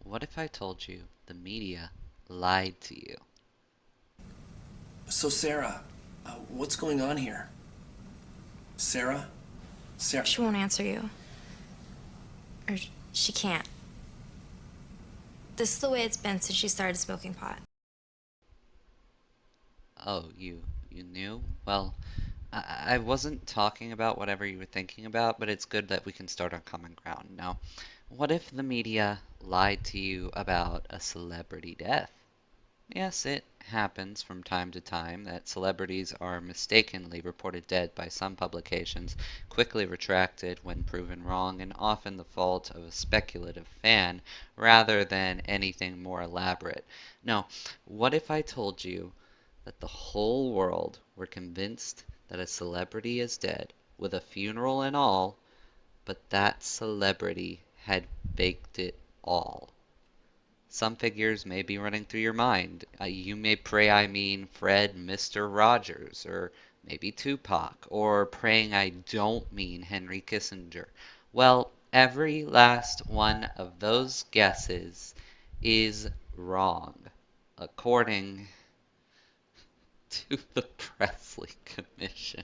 What if I told you the media lied to you? So, Sarah, what's going on here? Sarah? Sarah? She won't answer you. Or she can't. This is the way it's been since she started smoking pot. Oh, you knew? Well, I wasn't talking about whatever you were thinking about, but it's good that we can start on common ground. Now, what if the media lied to you about a celebrity death? Yes, it happens from time to time that celebrities are mistakenly reported dead by some publications, quickly retracted when proven wrong, and often the fault of a speculative fan rather than anything more elaborate. No, what if I told you that the whole world were convinced that a celebrity is dead, with a funeral and all, but that celebrity had faked it all? Some figures may be running through your mind. You may pray I mean Fred Mr. Rogers, or maybe Tupac, or praying I don't mean Henry Kissinger. Well, every last one of those guesses is wrong, according to the Presley Commission.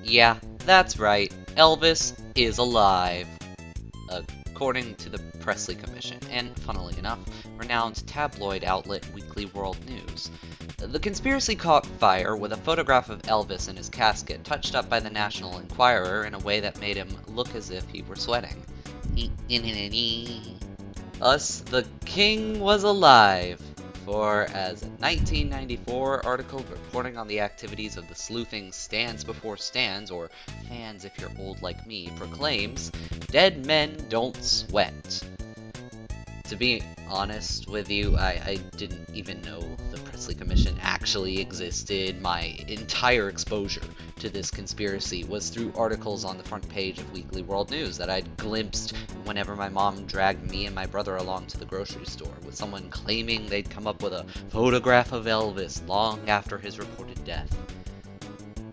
Yeah, that's right. Elvis is alive, according to the Presley Commission, and funnily enough, renowned tabloid outlet Weekly World News. The conspiracy caught fire with a photograph of Elvis in his casket, touched up by the National Enquirer in a way that made him look as if he were sweating. Us, the king was alive, for as a 1994 article reporting on the activities of the sleuthing Stands Before Stands, or fans if you're old like me, proclaims, dead men don't sweat. To be honest with you, I didn't even know the Presley Commission actually existed. My entire exposure to this conspiracy was through articles on the front page of Weekly World News that I'd glimpsed whenever my mom dragged me and my brother along to the grocery store, with someone claiming they'd come up with a photograph of Elvis long after his reported death.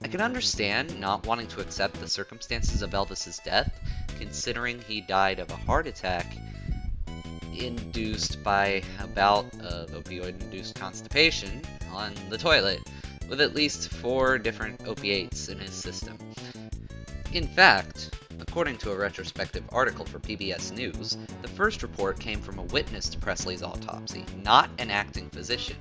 I can understand not wanting to accept the circumstances of Elvis's death, considering he died of a heart attack induced by a bout of opioid-induced constipation on the toilet, with at least 4 different opiates in his system. In fact, according to a retrospective article for PBS News, the first report came from a witness to Presley's autopsy, not an acting physician,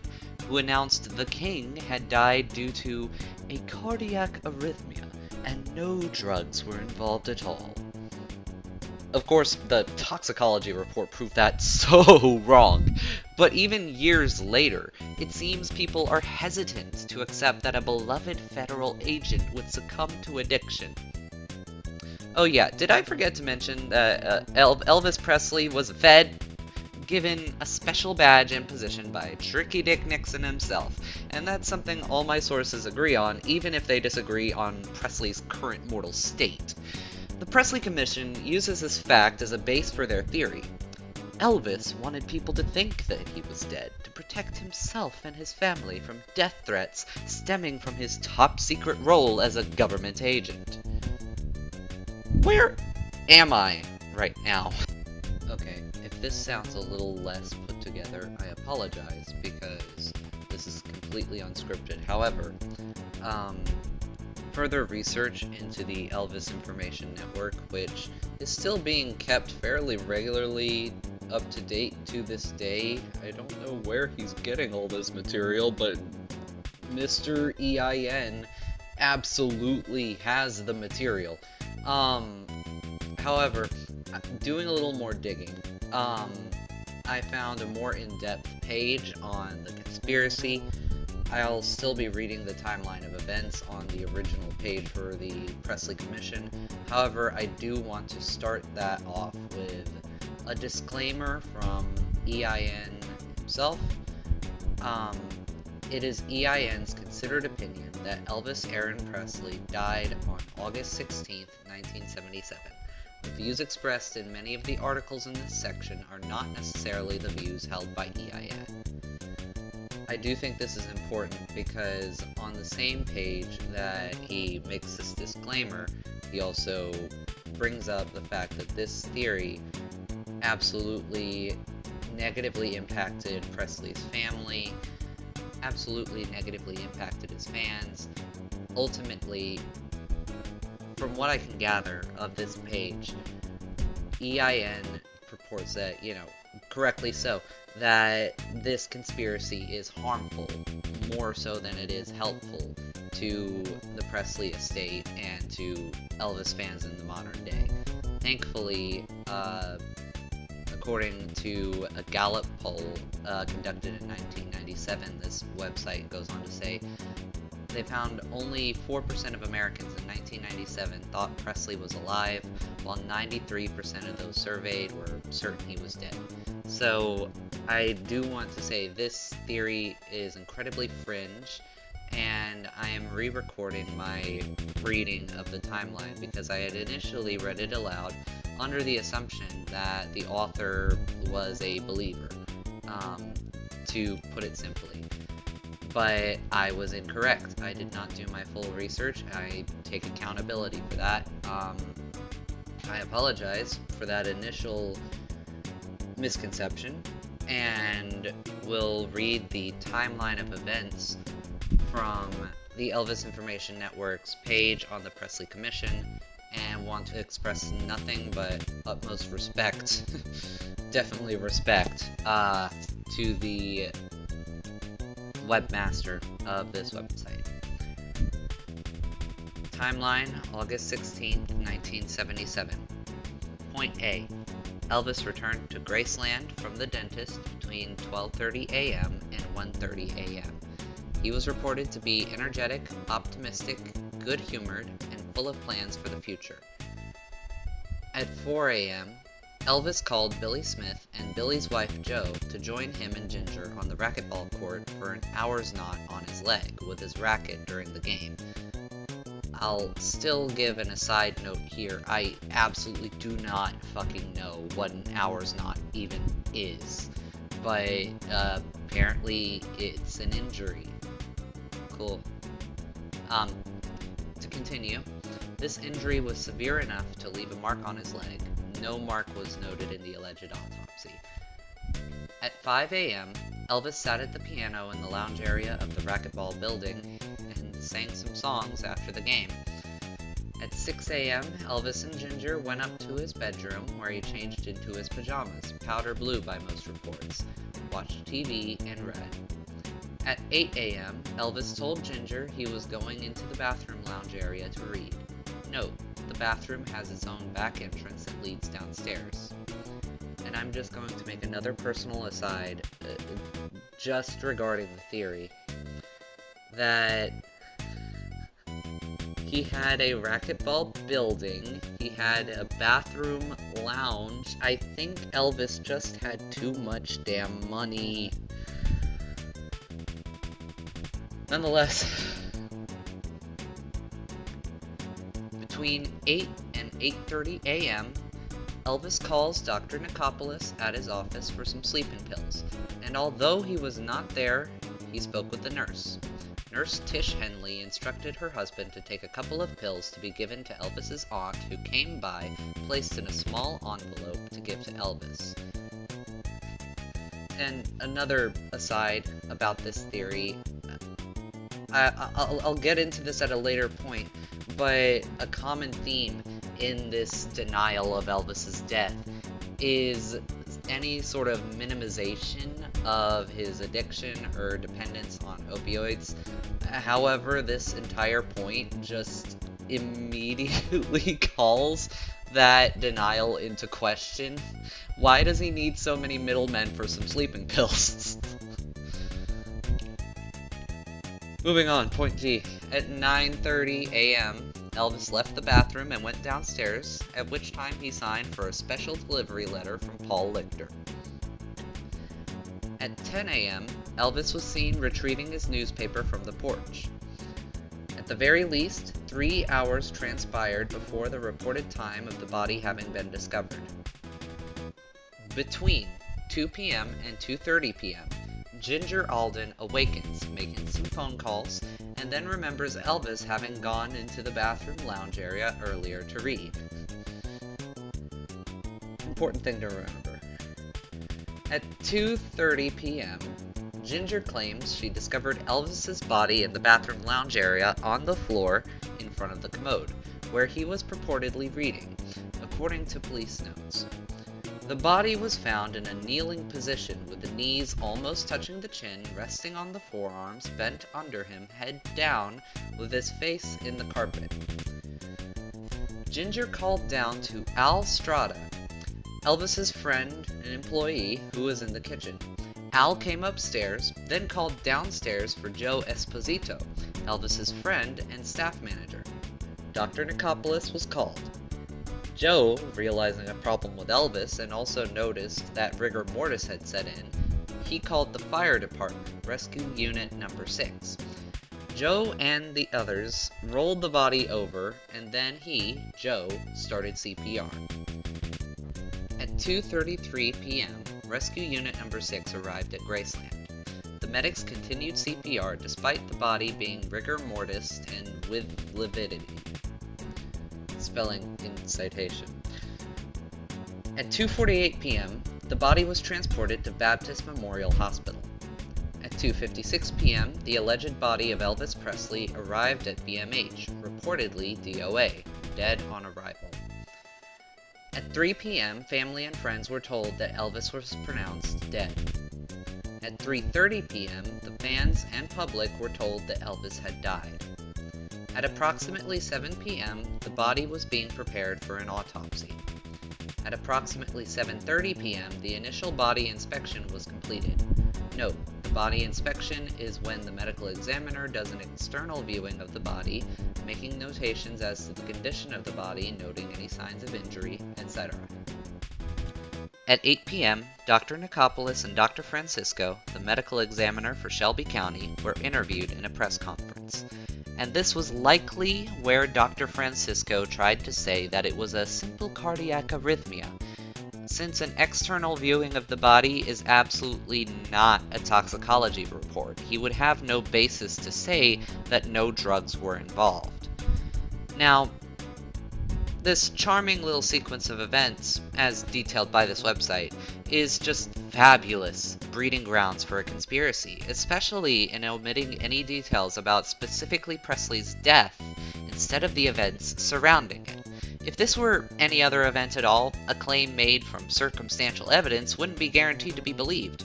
who announced the king had died due to a cardiac arrhythmia and no drugs were involved at all. Of course, the toxicology report proved that so wrong, but even years later, it seems people are hesitant to accept that a beloved federal agent would succumb to addiction. Oh yeah, did I forget to mention that Elvis Presley was given a special badge and position by Tricky Dick Nixon himself, and that's something all my sources agree on, even if they disagree on Presley's current mortal state. The Presley Commission uses this fact as a base for their theory. Elvis wanted people to think that he was dead, to protect himself and his family from death threats stemming from his top-secret role as a government agent. Where am I right now? Okay, if this sounds a little less put together, I apologize, because this is completely unscripted. However, further research into the Elvis Information Network, which is still being kept fairly regularly up to date to this day. I don't know where he's getting all this material, but Mr. EIN absolutely has the material. However, doing a little more digging, I found a more in-depth page on the conspiracy. I'll still be reading the timeline of events on the original page for the Presley Commission. However, I do want to start that off with a disclaimer from EIN himself. It is EIN's considered opinion that Elvis Aaron Presley died on August 16, 1977. The views expressed in many of the articles in this section are not necessarily the views held by EIN. I do think this is important because on the same page that he makes this disclaimer, he also brings up the fact that this theory absolutely negatively impacted Presley's family, absolutely negatively impacted his fans. Ultimately, from what I can gather of this page, EIN purports that, correctly so, that this conspiracy is harmful, more so than it is helpful to the Presley estate and to Elvis fans in the modern day. Thankfully, according to a Gallup poll conducted in 1997, this website goes on to say, they found only 4% of Americans in 1997 thought Presley was alive, while 93% of those surveyed were certain he was dead. So I do want to say this theory is incredibly fringe, and I am re-recording my reading of the timeline because I had initially read it aloud under the assumption that the author was a believer, to put it simply. But I was incorrect. I did not do my full research. I take accountability for that. I apologize for that initial misconception, and will read the timeline of events from the Elvis Information Network's page on the Presley Commission, and want to express nothing but utmost respect, definitely respect, to the webmaster of this website. Timeline, August 16th, 1977. Point A. Elvis returned to Graceland from the dentist between 12:30 a.m. and 1:30 a.m. He was reported to be energetic, optimistic, good-humored, and full of plans for the future. At 4 a.m., Elvis called Billy Smith and Billy's wife Jo to join him and Ginger on the racquetball court for an hour's knot on his leg with his racket during the game. I'll still give an aside note here, I absolutely do not fucking know what an hour's knot even is, but apparently it's an injury. Cool. To continue, this injury was severe enough to leave a mark on his leg. No mark was noted in the alleged autopsy. At 5 a.m., Elvis sat at the piano in the lounge area of the racquetball building and sang some songs after the game. At 6 a.m., Elvis and Ginger went up to his bedroom where he changed into his pajamas, powder blue by most reports, watched TV, and read. At 8 a.m., Elvis told Ginger he was going into the bathroom lounge area to read. Note, the bathroom has its own back entrance that leads downstairs. And I'm just going to make another personal aside, just regarding the theory, that he had a racquetball building, he had a bathroom lounge. I think Elvis just had too much damn money. Nonetheless, between 8 and 8:30 a.m., Elvis calls Dr. Nikopoulos at his office for some sleeping pills, and although he was not there, he spoke with the nurse. Nurse Tish Henley instructed her husband to take a couple of pills to be given to Elvis's aunt, who came by, placed in a small envelope to give to Elvis. And another aside about this theory, I'll get into this at a later point, but a common theme in this denial of Elvis's death is any sort of minimization of his addiction or dependence on opioids. However, this entire point just immediately calls that denial into question. Why does he need so many middlemen for some sleeping pills? Moving on, point G. At 9:30 a.m., Elvis left the bathroom and went downstairs, at which time he signed for a special delivery letter from Paul Lichter. At 10 a.m., Elvis was seen retrieving his newspaper from the porch. At the very least, 3 hours transpired before the reported time of the body having been discovered. Between 2 p.m. and 2:30 p.m., Ginger Alden awakens, making some phone calls, and then remembers Elvis having gone into the bathroom lounge area earlier to read. Important thing to remember. At 2:30 p.m., Ginger claims she discovered Elvis's body in the bathroom lounge area on the floor in front of the commode, where he was purportedly reading, according to police notes. The body was found in a kneeling position with the knees almost touching the chin, resting on the forearms, bent under him, head down, with his face in the carpet. Ginger called down to Al Strada, Elvis's friend and employee, who was in the kitchen. Al came upstairs, then called downstairs for Joe Esposito, Elvis's friend and staff manager. Dr. Nicopolis was called. Joe, realizing a problem with Elvis and also noticed that rigor mortis had set in, he called the fire department, rescue unit number 6. Joe and the others rolled the body over, and then he, Joe, started CPR. At 2:33 p.m., rescue unit number 6 arrived at Graceland. The medics continued CPR despite the body being rigor mortis and with lividity. Spelling in citation. At 2:48 p.m., the body was transported to Baptist Memorial Hospital. At 2:56 p.m., the alleged body of Elvis Presley arrived at BMH, reportedly DOA, dead on arrival. At 3 p.m., family and friends were told that Elvis was pronounced dead. At 3:30 p.m., the fans and public were told that Elvis had died. At approximately 7 p.m., the body was being prepared for an autopsy. At approximately 7:30 p.m., the initial body inspection was completed. Note, the body inspection is when the medical examiner does an external viewing of the body, making notations as to the condition of the body, noting any signs of injury, etc. At 8 p.m., Dr. Nicopolis and Dr. Francisco, the medical examiner for Shelby County, were interviewed in a press conference. And this was likely where Dr. Francisco tried to say that it was a simple cardiac arrhythmia, since an external viewing of the body is absolutely not a toxicology report. He would have no basis to say that no drugs were involved. Now, this charming little sequence of events, as detailed by this website, is just fabulous breeding grounds for a conspiracy, especially in omitting any details about specifically Presley's death instead of the events surrounding it. If this were any other event at all, a claim made from circumstantial evidence wouldn't be guaranteed to be believed.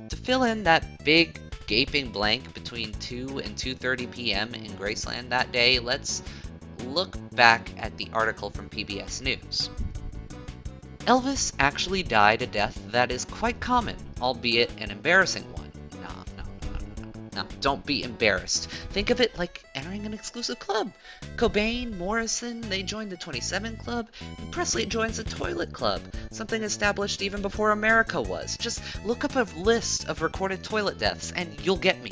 To fill in that big, gaping blank between 2 and 2:30 p.m. in Graceland that day, let's look back at the article from PBS News. Elvis actually died a death that is quite common, albeit an embarrassing one. No, don't be embarrassed. Think of it like entering an exclusive club. Cobain, Morrison, they joined the 27 Club, and Presley joins the Toilet Club, something established even before America was. Just look up a list of recorded toilet deaths, and you'll get me.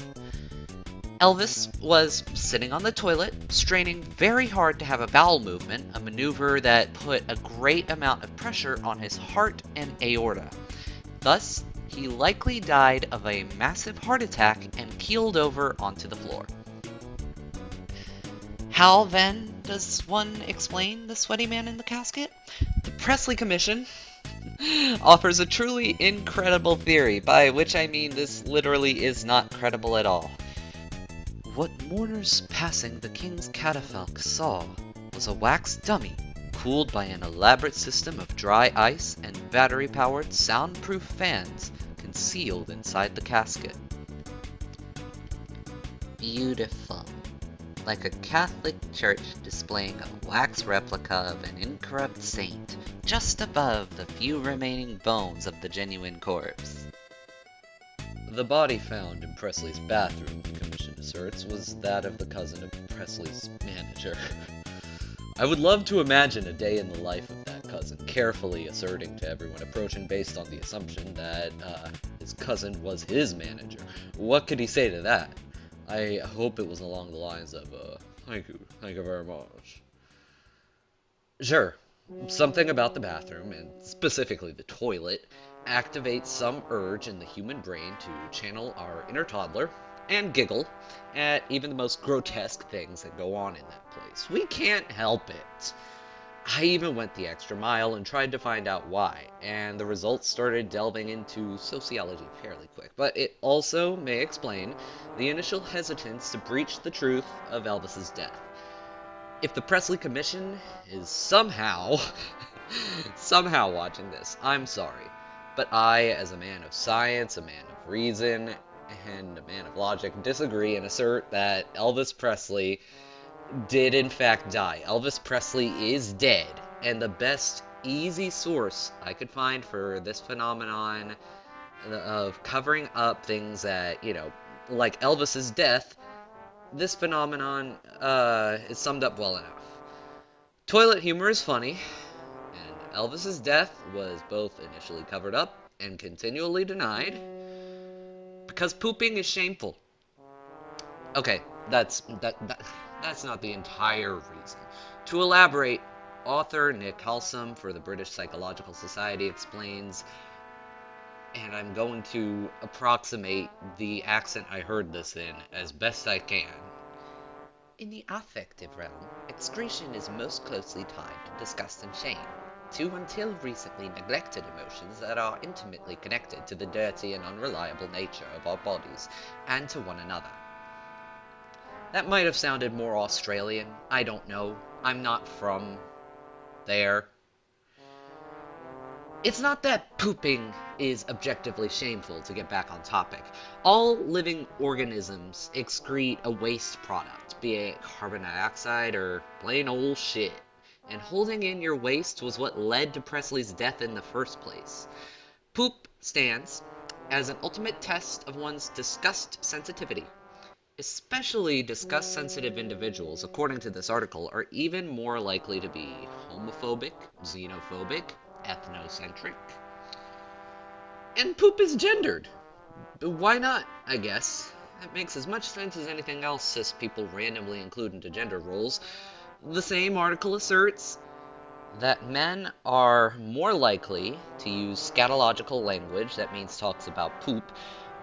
Elvis was sitting on the toilet, straining very hard to have a bowel movement, a maneuver that put a great amount of pressure on his heart and aorta. Thus, he likely died of a massive heart attack and keeled over onto the floor. How, then, does one explain the sweaty man in the casket? The Presley Commission offers a truly incredible theory, by which I mean this literally is not credible at all. What mourners passing the king's catafalque saw was a wax dummy cooled by an elaborate system of dry ice and battery-powered soundproof fans concealed inside the casket. Beautiful. Like a Catholic church displaying a wax replica of an incorrupt saint just above the few remaining bones of the genuine corpse. The body found in Presley's bathroom, the commission asserts, was that of the cousin of Presley's manager. I would love to imagine a day in the life of that cousin, carefully asserting to everyone approaching based on the assumption that his cousin was his manager. What could he say to that? I hope it was along the lines of, thank you very much. Sure, something about the bathroom, and specifically the toilet, activate some urge in the human brain to channel our inner toddler and giggle at even the most grotesque things that go on in that place. We can't help it. I even went the extra mile and tried to find out why, and the results started delving into sociology fairly quick. But it also may explain the initial hesitance to breach the truth of Elvis's death. If the Presley Commission is somehow watching this, I'm sorry. But I, as a man of science, a man of reason, and a man of logic, disagree and assert that Elvis Presley did in fact die. Elvis Presley is dead, and the best easy source I could find for this phenomenon of covering up things that, like Elvis's death, this phenomenon is summed up well enough. Toilet humor is funny, and Elvis's death was both initially covered up and continually denied because pooping is shameful. Okay, that's not the entire reason. To elaborate, author Nick Halsam for the British Psychological Society explains, and I'm going to approximate the accent I heard this in as best I can. In the affective realm, excretion is most closely tied to disgust and shame, two until recently neglected emotions that are intimately connected to the dirty and unreliable nature of our bodies and to one another. That might have sounded more Australian. I don't know. I'm not from there. It's not that pooping is objectively shameful, to get back on topic. All living organisms excrete a waste product, be it carbon dioxide or plain old shit. And holding in your waste was what led to Presley's death in the first place. Poop stands as an ultimate test of one's disgust sensitivity. Especially disgust-sensitive individuals, according to this article, are even more likely to be homophobic, xenophobic, ethnocentric. And poop is gendered. But why not, I guess? That makes as much sense as anything else cis people randomly include into gender roles. The same article asserts that men are more likely to use scatological language, that means talks about poop,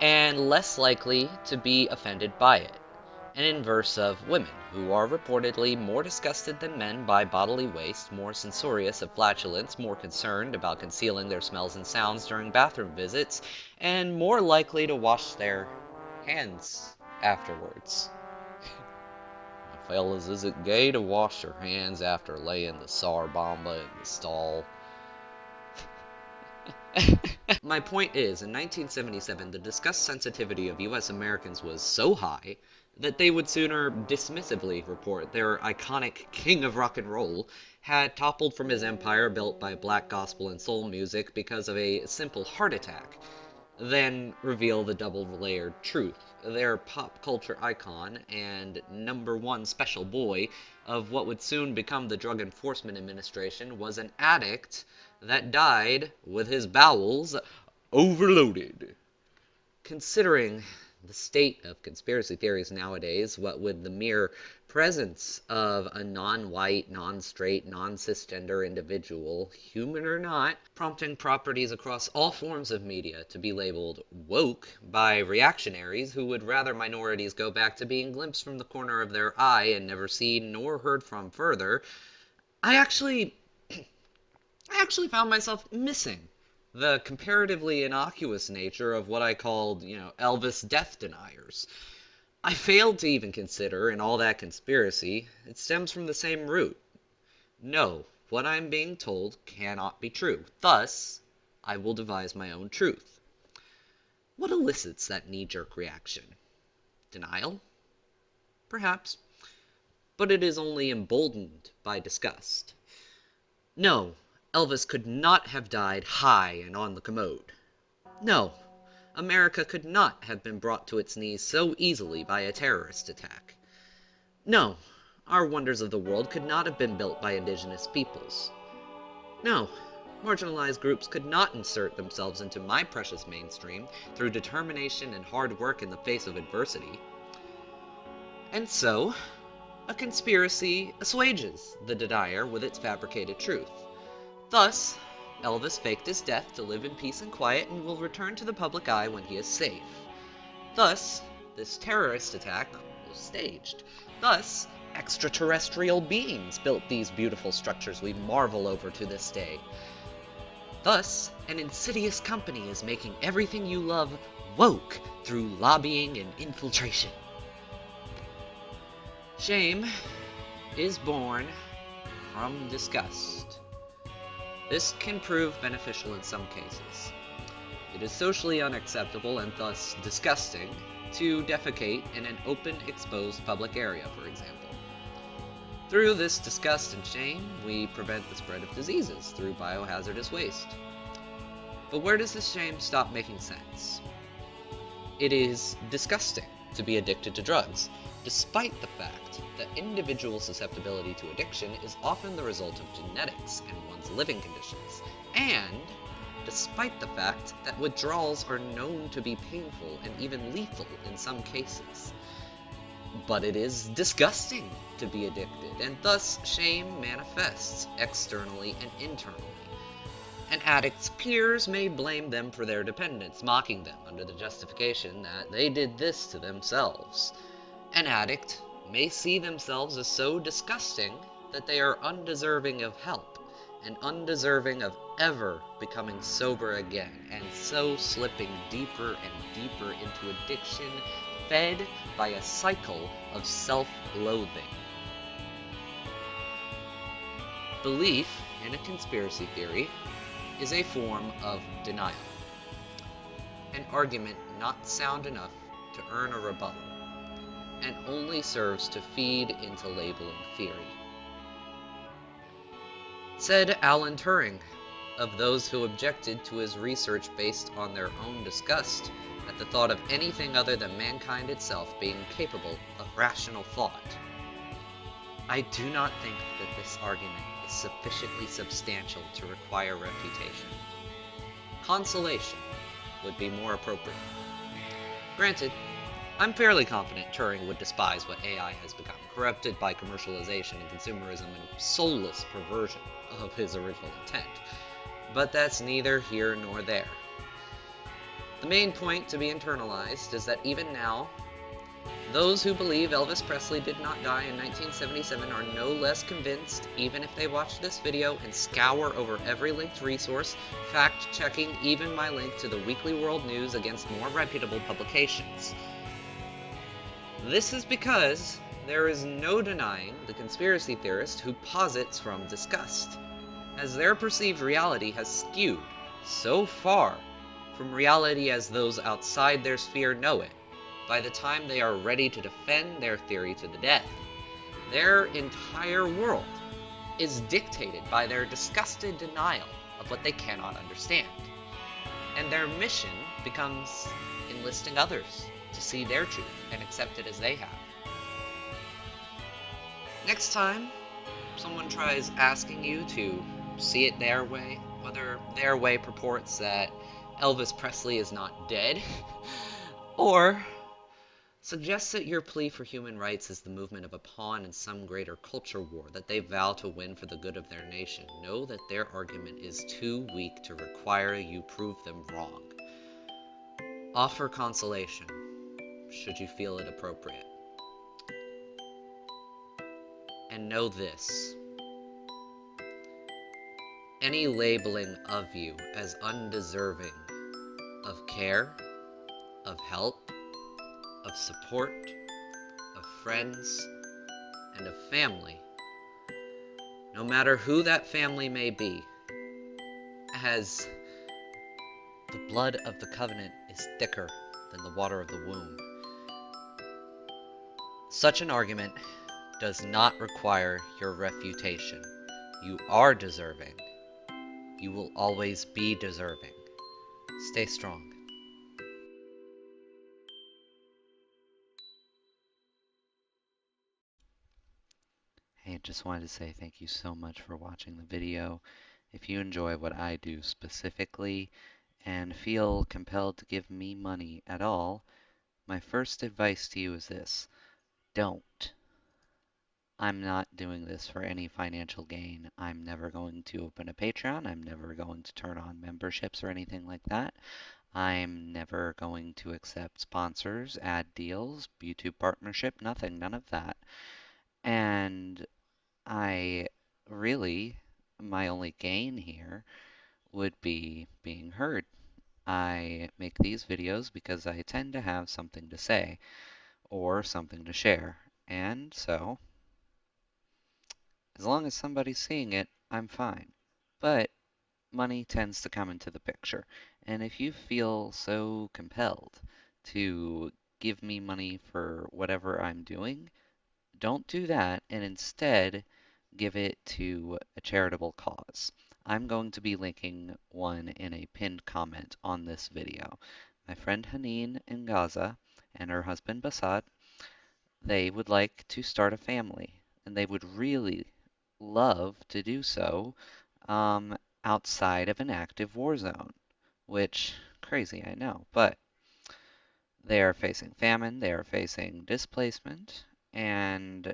and less likely to be offended by it. An inverse of women, who are reportedly more disgusted than men by bodily waste, more censorious of flatulence, more concerned about concealing their smells and sounds during bathroom visits, and more likely to wash their hands afterwards. Fellas, is it gay to wash your hands after laying the sarbamba in the stall? My point is, in 1977, the disgust sensitivity of US Americans was so high that they would sooner dismissively report their iconic king of rock and roll had toppled from his empire built by black gospel and soul music because of a simple heart attack, than reveal the double-layered truth. Their pop culture icon and #1 special boy of what would soon become the Drug Enforcement Administration was an addict that died with his bowels overloaded. Considering the state of conspiracy theories nowadays, what with the mere presence of a non-white, non-straight, non-cisgender individual, human or not, prompting properties across all forms of media to be labeled woke by reactionaries who would rather minorities go back to being glimpsed from the corner of their eye and never seen nor heard from further, I actually found myself missing the comparatively innocuous nature of what I called, Elvis death deniers. I failed to even consider, in all that conspiracy, it stems from the same root. No, what I'm being told cannot be true. Thus, I will devise my own truth. What elicits that knee-jerk reaction? Denial? Perhaps. But it is only emboldened by disgust. No, Elvis could not have died high and on the commode. No, America could not have been brought to its knees so easily by a terrorist attack. No, our wonders of the world could not have been built by indigenous peoples. No, marginalized groups could not insert themselves into my precious mainstream through determination and hard work in the face of adversity. And so, a conspiracy assuages the denier with its fabricated truth. Thus, Elvis faked his death to live in peace and quiet and will return to the public eye when he is safe. Thus, this terrorist attack was staged. Thus, extraterrestrial beings built these beautiful structures we marvel over to this day. Thus, an insidious company is making everything you love woke through lobbying and infiltration. Shame is born from disgust. This can prove beneficial in some cases. It is socially unacceptable and thus disgusting to defecate in an open, exposed public area, for example. Through this disgust and shame, we prevent the spread of diseases through biohazardous waste. But where does this shame stop making sense? It is disgusting to be addicted to drugs, despite the fact that individual susceptibility to addiction is often the result of genetics and one's living conditions, and despite the fact that withdrawals are known to be painful and even lethal in some cases. But it is disgusting to be addicted, and thus shame manifests externally and internally. An addict's peers may blame them for their dependence, mocking them under the justification that they did this to themselves. An addict may see themselves as so disgusting that they are undeserving of help, and undeserving of ever becoming sober again, and so slipping deeper and deeper into addiction, fed by a cycle of self-loathing. Belief in a conspiracy theory is a form of denial, an argument not sound enough to earn a rebuttal, and only serves to feed into labeling theory. Said Alan Turing, of those who objected to his research based on their own disgust at the thought of anything other than mankind itself being capable of rational thought, I do not think that this argument is sufficiently substantial to require refutation. Consolation would be more appropriate. Granted, I'm fairly confident Turing would despise what AI has become, corrupted by commercialization and consumerism and soulless perversion of his original intent. But that's neither here nor there. The main point to be internalized is that even now, those who believe Elvis Presley did not die in 1977 are no less convinced, even if they watch this video and scour over every linked resource, fact-checking even my link to the Weekly World News against more reputable publications. This is because there is no denying the conspiracy theorist who posits from disgust, as their perceived reality has skewed so far from reality as those outside their sphere know it. By the time they are ready to defend their theory to the death, their entire world is dictated by their disgusted denial of what they cannot understand, and their mission becomes enlisting others to see their truth and accept it as they have. Next time someone tries asking you to see it their way, whether their way purports that Elvis Presley is not dead, or suggests that your plea for human rights is the movement of a pawn in some greater culture war that they vow to win for the good of their nation, know that their argument is too weak to require you prove them wrong. Offer consolation, should you feel it appropriate. And know this: any labeling of you as undeserving of care, of help, of support, of friends, and of family, no matter who that family may be, as the blood of the covenant is thicker than the water of the womb. Such an argument does not require your refutation. You are deserving. You will always be deserving. Stay strong. Hey, just wanted to say thank you so much for watching the video. If you enjoy what I do specifically and feel compelled to give me money at all, my first advice to you is this: don't. I'm not doing this for any financial gain. I'm never going to open a Patreon. I'm never going to turn on memberships or anything like that. I'm never going to accept sponsors, ad deals, YouTube partnership, nothing, none of that. And I really, my only gain here would be being heard. I make these videos because I tend to have something to say or something to share. And so, as long as somebody's seeing it, I'm fine. But money tends to come into the picture. And if you feel so compelled to give me money for whatever I'm doing, don't do that and instead give it to a charitable cause. I'm going to be linking one in a pinned comment on this video. My friend Haneen in Gaza and her husband Basad, they would like to start a family and they would really love to do so um, outside of an active war zone, which crazy, I know, but they are facing famine, they are facing displacement, and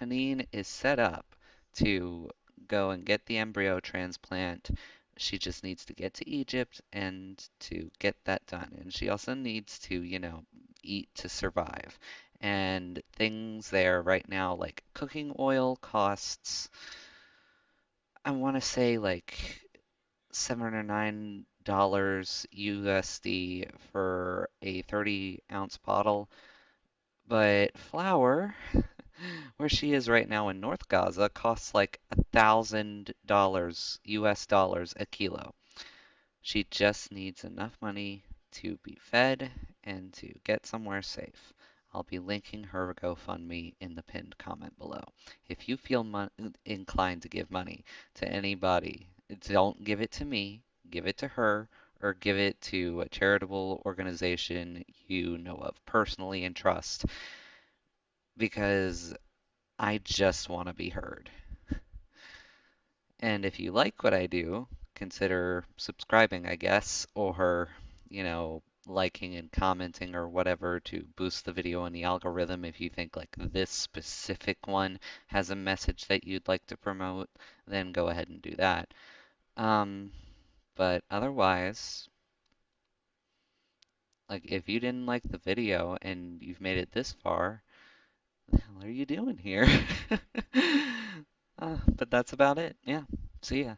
Haneen is set up to go and get the embryo transplant. She just needs to get to Egypt and to get that done. And she also needs to, eat to survive. And things there right now, like cooking oil costs, I want to say like $7 or $9 USD for a 30-ounce bottle. But flour, where she is right now in North Gaza, costs like $1,000 US dollars a kilo. She just needs enough money to be fed and to get somewhere safe. I'll be linking her GoFundMe in the pinned comment below. If you feel inclined to give money to anybody, don't give it to me, give it to her, or give it to a charitable organization you know of personally and trust, because I just want to be heard. And if you like what I do, consider subscribing, I guess, or, liking and commenting or whatever to boost the video in the algorithm. If you think like this specific one has a message that you'd like to promote, then go ahead and do that. Um, but otherwise, like if you didn't like the video and you've made it this far, the hell are you doing here? But that's about it. Yeah. See ya.